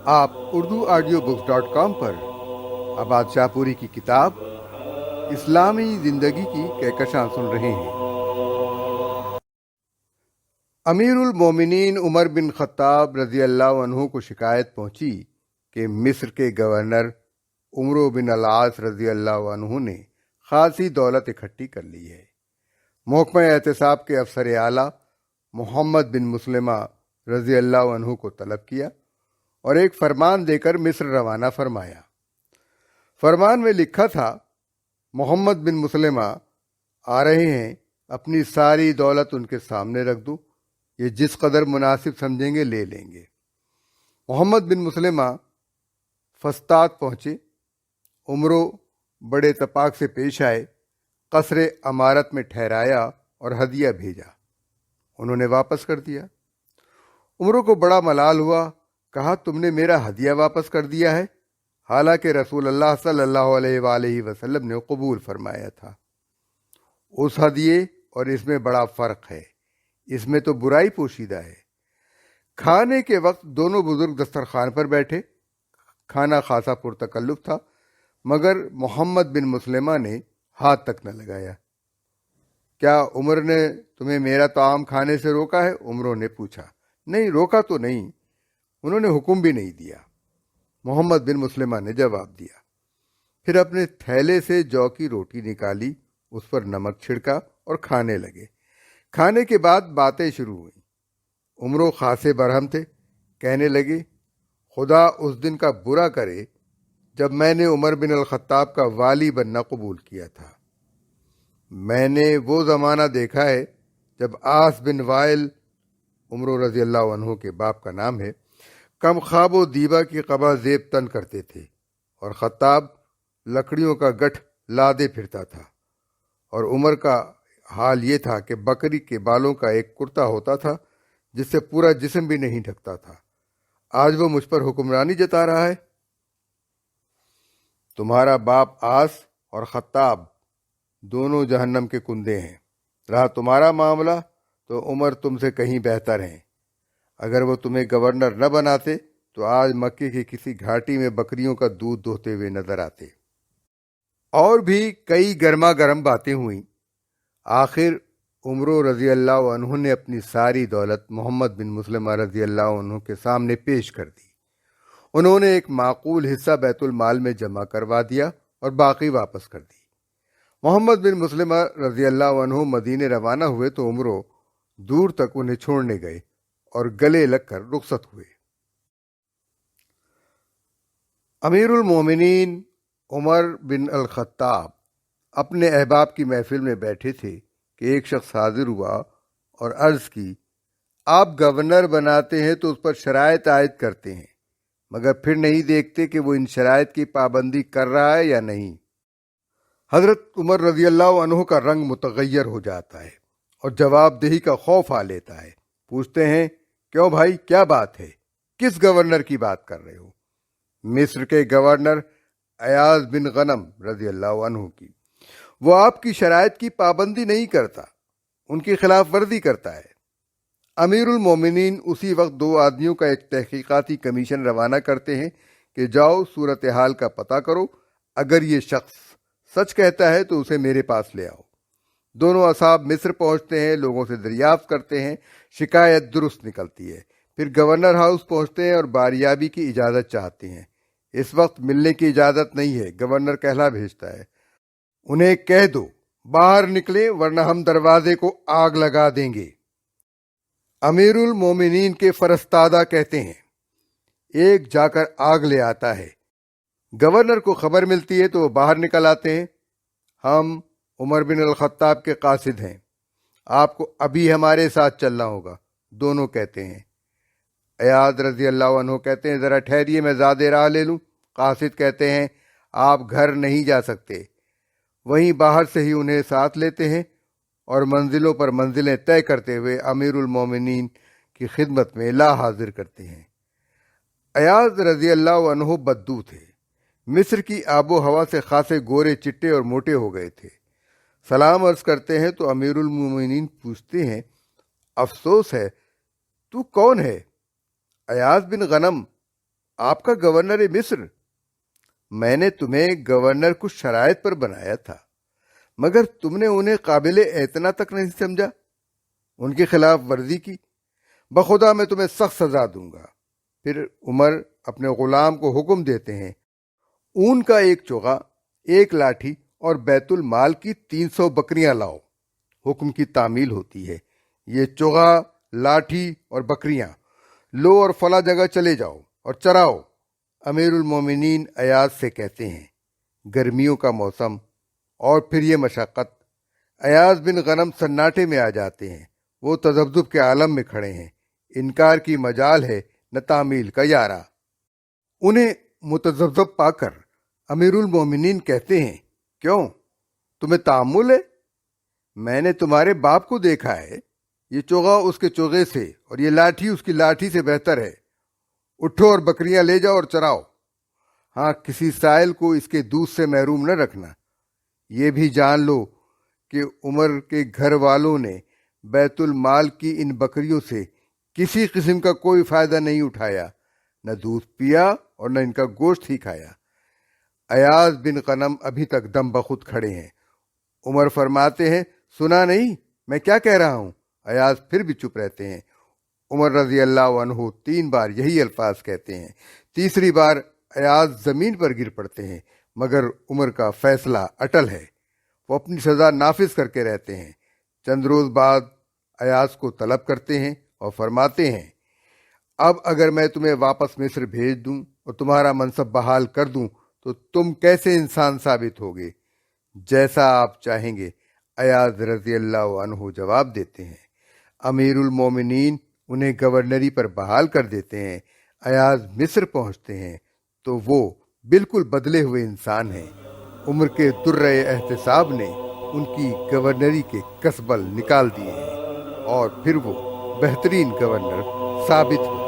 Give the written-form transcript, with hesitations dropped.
آپ urduaudiobooks.com پر عباد شاہ پوری کی کتاب اسلامی زندگی کی کہکشاں سن رہے ہیں۔ امیر المومنین عمر بن خطاب رضی اللہ عنہ کو شکایت پہنچی کہ مصر کے گورنر عمرو بن العاص رضی اللہ عنہ نے خاصی دولت اکٹھی کر لی ہے۔ محکمہ احتساب کے افسر اعلیٰ محمد بن مسلمہ رضی اللہ عنہ کو طلب کیا اور ایک فرمان دے کر مصر روانہ فرمایا۔ فرمان میں لکھا تھا، محمد بن مسلمہ آ رہے ہیں، اپنی ساری دولت ان کے سامنے رکھ دو، یہ جس قدر مناسب سمجھیں گے لے لیں گے۔ محمد بن مسلمہ فسطاط پہنچے، عمرو بڑے اتفاق سے پیش آئے، قصر امارت میں ٹھہرایا اور ہدیہ بھیجا۔ انہوں نے واپس کر دیا۔ عمرو کو بڑا ملال ہوا، کہا تم نے میرا ہدیہ واپس کر دیا ہے، حالانکہ رسول اللہ صلی اللہ علیہ وآلہ وسلم نے قبول فرمایا تھا۔ اس ہدیے اور اس میں بڑا فرق ہے، اس میں تو برائی پوشیدہ ہے۔ کھانے کے وقت دونوں بزرگ دسترخوان پر بیٹھے، کھانا خاصا پرتکلف تھا، مگر محمد بن مسلمہ نے ہاتھ تک نہ لگایا۔ کیا عمر نے تمہیں میرا طعام کھانے سے روکا ہے؟ عمروں نے پوچھا۔ نہیں، روکا تو نہیں، انہوں نے حکم بھی نہیں دیا، محمد بن مسلمہ نے جواب دیا۔ پھر اپنے تھیلے سے جو کی روٹی نکالی، اس پر نمک چھڑکا اور کھانے لگے۔ کھانے کے بعد باتیں شروع ہوئیں۔ عمرو خاصے برہم تھے، کہنے لگے، خدا اس دن کا برا کرے جب میں نے عمر بن الخطاب کا والی بننا قبول کیا تھا۔ میں نے وہ زمانہ دیکھا ہے جب آس بن وائل، عمرو رضی اللہ عنہ کے باپ کا نام ہے، کم خواب و دیبا کی قبا زیب تن کرتے تھے، اور خطاب لکڑیوں کا گٹھ لادے پھرتا تھا، اور عمر کا حال یہ تھا کہ بکری کے بالوں کا ایک کرتا ہوتا تھا جس سے پورا جسم بھی نہیں ڈھکتا تھا۔ آج وہ مجھ پر حکمرانی جتا رہا ہے۔ تمہارا باپ آس اور خطاب دونوں جہنم کے کندے ہیں۔ رہا تمہارا معاملہ تو عمر تم سے کہیں بہتر ہیں۔ اگر وہ تمہیں گورنر نہ بناتے تو آج مکے کی کسی گھاٹی میں بکریوں کا دودھ دوہتے ہوئے نظر آتے۔ اور بھی کئی گرما گرم باتیں ہوئیں۔ آخر عمرو رضی اللہ عنہ نے اپنی ساری دولت محمد بن مسلمہ رضی اللہ عنہ کے سامنے پیش کر دی۔ انہوں نے ایک معقول حصہ بیت المال میں جمع کروا دیا اور باقی واپس کر دی۔ محمد بن مسلمہ رضی اللہ عنہ مدینے روانہ ہوئے تو عمرو دور تک انہیں چھوڑنے گئے اور گلے لگ کر رخصت ہوئے۔ امیر المومنین عمر بن الخطاب اپنے احباب کی محفل میں بیٹھے تھے کہ ایک شخص حاضر ہوا اور عرض کی، آپ گورنر بناتے ہیں تو اس پر شرائط عائد کرتے ہیں، مگر پھر نہیں دیکھتے کہ وہ ان شرائط کی پابندی کر رہا ہے یا نہیں۔ حضرت عمر رضی اللہ عنہ کا رنگ متغیر ہو جاتا ہے اور جواب دہی کا خوف آ لیتا ہے۔ پوچھتے ہیں، کیوں بھائی، کیا بات ہے؟ کس گورنر کی بات کر رہے ہو؟ مصر کے گورنر ایاز بن غنم رضی اللہ عنہ کی۔ وہ آپ کی شرائط کی پابندی نہیں کرتا، ان کی خلاف ورزی کرتا ہے۔ امیر المومنین اسی وقت دو آدمیوں کا ایک تحقیقاتی کمیشن روانہ کرتے ہیں کہ جاؤ صورتحال کا پتہ کرو، اگر یہ شخص سچ کہتا ہے تو اسے میرے پاس لے آؤ۔ دونوں اصحاب مصر پہنچتے ہیں، لوگوں سے دریافت کرتے ہیں، شکایت درست نکلتی ہے۔ پھر گورنر ہاؤس پہنچتے ہیں اور باریابی کی اجازت چاہتے ہیں۔ اس وقت ملنے کی اجازت نہیں ہے، گورنر کہلا بھیجتا ہے، انہیں کہہ دو باہر نکلیں ورنہ ہم دروازے کو آگ لگا دیں گے۔ امیر المومنین کے فرستادہ کہتے ہیں، ایک جا کر آگ لے آتا ہے۔ گورنر کو خبر ملتی ہے تو وہ باہر نکل آتے ہیں، ہم عمر بن الخطاب کے قاصد ہیں، آپ کو ابھی ہمارے ساتھ چلنا ہوگا۔ دونوں کہتے ہیں۔ ایاز رضی اللہ عنہ کہتے ہیں، ذرا ٹھہریے، میں زیادہ راہ لے لوں۔ قاصد کہتے ہیں، آپ گھر نہیں جا سکتے۔ وہیں باہر سے ہی انہیں ساتھ لیتے ہیں اور منزلوں پر منزلیں طے کرتے ہوئے امیر المومنین کی خدمت میں لا حاضر کرتے ہیں۔ ایاز رضی اللہ عنہ بددو تھے، مصر کی آب و ہوا سے خاصے گورے چٹے اور موٹے ہو گئے تھے۔ سلام عرض کرتے ہیں تو امیر المومنین پوچھتے ہیں، افسوس ہے، تو کون ہے؟ ایاز بن غنم، آپ کا گورنر مصر، میں نے تمہیں گورنر کچھ شرائط پر بنایا تھا، مگر تم نے انہیں قابل اعتنا تک نہیں سمجھا، ان کی خلاف ورزی کی۔ بخدا میں تمہیں سخت سزا دوں گا۔ پھر عمر اپنے غلام کو حکم دیتے ہیں، اون کا ایک چوغا، ایک لاٹھی اور بیت المال کی 300 بکریاں لاؤ۔ حکم کی تعمیل ہوتی ہے، یہ چوغا، لاٹھی اور بکریاں لو اور فلاں جگہ چلے جاؤ اور چراؤ۔ امیر المومنین ایاز سے کہتے ہیں، گرمیوں کا موسم اور پھر یہ مشقت۔ ایاز بن غنم سناٹے میں آ جاتے ہیں، وہ تذبذب کے عالم میں کھڑے ہیں، انکار کی مجال ہے نہ تعمیل کا یارہ۔ انہیں متذبذب پا کر امیر المومنین کہتے ہیں، کیوں، تمہیں تعمل ہے؟ میں نے تمہارے باپ کو دیکھا ہے، یہ چوغا اس کے چوغے سے اور یہ لاٹھی اس کی لاٹھی سے بہتر ہے۔ اٹھو اور بکریاں لے جاؤ اور چراؤ۔ ہاں، کسی سائل کو اس کے دودھ سے محروم نہ رکھنا۔ یہ بھی جان لو کہ عمر کے گھر والوں نے بیت المال کی ان بکریوں سے کسی قسم کا کوئی فائدہ نہیں اٹھایا، نہ دودھ پیا اور نہ ان کا گوشت ہی کھایا۔ ایاز بن غنم ابھی تک دم بخود کھڑے ہیں۔ عمر فرماتے ہیں، سنا نہیں میں کیا کہہ رہا ہوں؟ ایاز پھر بھی چپ رہتے ہیں۔ عمر رضی اللہ عنہ 3 بار یہی الفاظ کہتے ہیں۔ تیسری بار ایاز زمین پر گر پڑتے ہیں، مگر عمر کا فیصلہ اٹل ہے، وہ اپنی سزا نافذ کر کے رہتے ہیں۔ چند روز بعد ایاز کو طلب کرتے ہیں اور فرماتے ہیں، اب اگر میں تمہیں واپس مصر بھیج دوں اور تمہارا منصب بحال کر دوں تو تم کیسے انسان ثابت ہوگے؟ جیسا آپ چاہیں گے، ایاز رضی اللہ عنہ جواب دیتے ہیں۔ امیر المومنین انہیں گورنری پر بحال کر دیتے ہیں۔ ایاز مصر پہنچتے ہیں تو وہ بالکل بدلے ہوئے انسان ہیں۔ عمر کے درہ احتساب نے ان کی گورنری کے کسبل نکال دیے ہیں اور پھر وہ بہترین گورنر ثابت ہوئے۔